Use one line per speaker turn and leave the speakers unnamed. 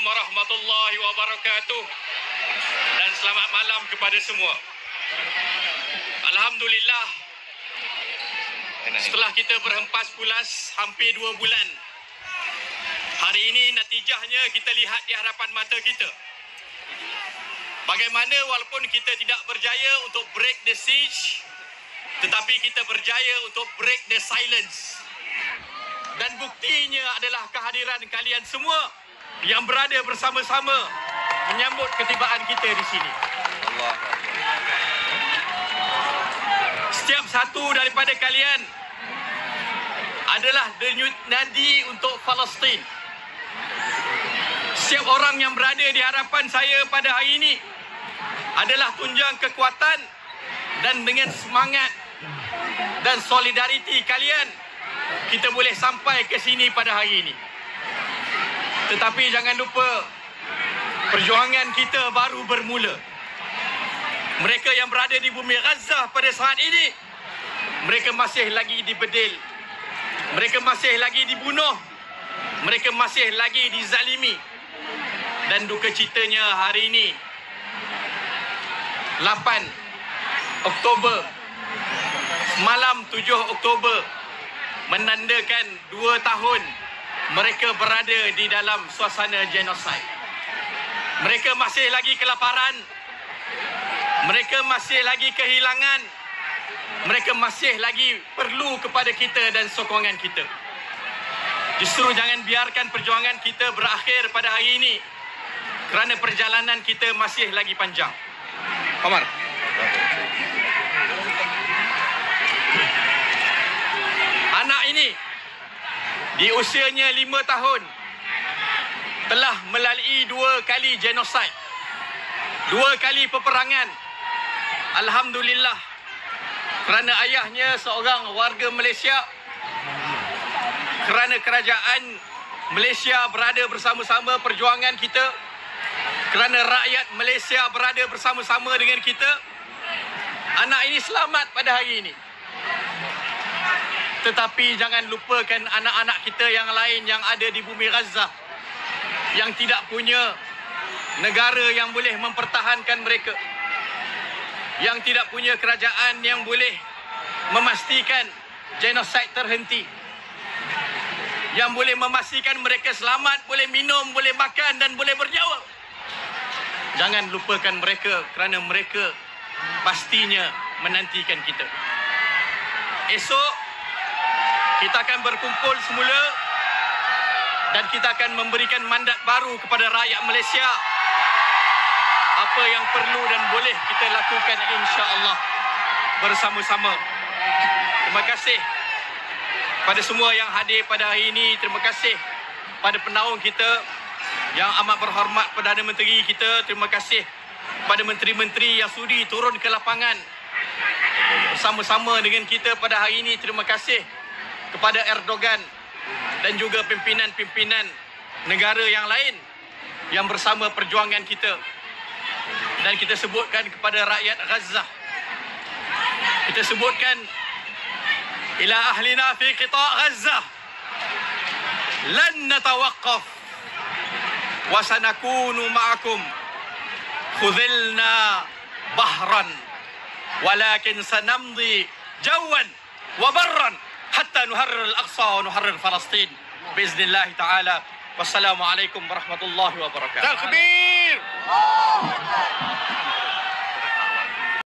warahmatullahi wabarakatuh. Dan selamat malam kepada semua. Alhamdulillah, setelah kita berhempas pulas hampir 2 bulan, hari ini natijahnya kita lihat di hadapan mata kita. Bagaimana walaupun kita tidak berjaya untuk break the siege, tetapi kita berjaya untuk break the silence. Dan buktinya adalah kehadiran kalian semua yang berada bersama-sama menyambut ketibaan kita di sini. Setiap satu daripada kalian adalah denyut nadi untuk Palestin. Setiap orang yang berada di hadapan saya pada hari ini adalah tunjang kekuatan, dan dengan semangat dan solidariti kalian, kita boleh sampai ke sini pada hari ini. Tetapi jangan lupa, perjuangan kita baru bermula. Mereka yang berada di bumi Gaza pada saat ini, mereka masih lagi dibedil, mereka masih lagi dibunuh, mereka masih lagi dizalimi. Dan duka citanya hari ini 8 Oktober, malam 7 Oktober, menandakan 2 tahun mereka berada di dalam suasana genosid. Mereka masih lagi kelaparan, mereka masih lagi kehilangan, mereka masih lagi perlu kepada kita dan sokongan kita. Justru jangan biarkan perjuangan kita berakhir pada hari ini, kerana perjalanan kita masih lagi panjang. Omar. Anak ini di usianya 5 tahun telah melalui 2 kali genosid, 2 kali peperangan. Alhamdulillah, kerana ayahnya seorang warga Malaysia, kerana kerajaan Malaysia berada bersama-sama perjuangan kita, kerana rakyat Malaysia berada bersama-sama dengan kita, anak ini selamat pada hari ini. Tetapi jangan lupakan anak-anak kita yang lain yang ada di bumi Gaza, yang tidak punya negara yang boleh mempertahankan mereka, yang tidak punya kerajaan yang boleh memastikan genosid terhenti, yang boleh memastikan mereka selamat, boleh minum, boleh makan dan boleh bernyawa. Jangan lupakan mereka, kerana mereka pastinya menantikan kita. Esok kita akan berkumpul semula dan kita akan memberikan mandat baru kepada rakyat Malaysia. Apa yang perlu dan boleh kita lakukan, insya-Allah bersama-sama. Terima kasih pada semua yang hadir pada hari ini. Terima kasih pada penaung kita yang amat berhormat, Perdana Menteri kita. Terima kasih pada menteri-menteri yang sudi turun ke lapangan bersama-sama dengan kita pada hari ini. Terima kasih kepada Erdogan dan juga pimpinan-pimpinan negara yang lain yang bersama perjuangan kita. Dan kita sebutkan kepada rakyat Gaza, kita sebutkan, ila ahlina fi qita' Gaza lan natawaqqaf wa sanakunu ma'akum khudhilna bahran walakin sanamdi jawan wa barran hatta nuharrir al-Aqsa wa nuharrir Palestin biiznillah ta'ala. Wassalamualaikum warahmatullahi wabarakatuh. Takbir.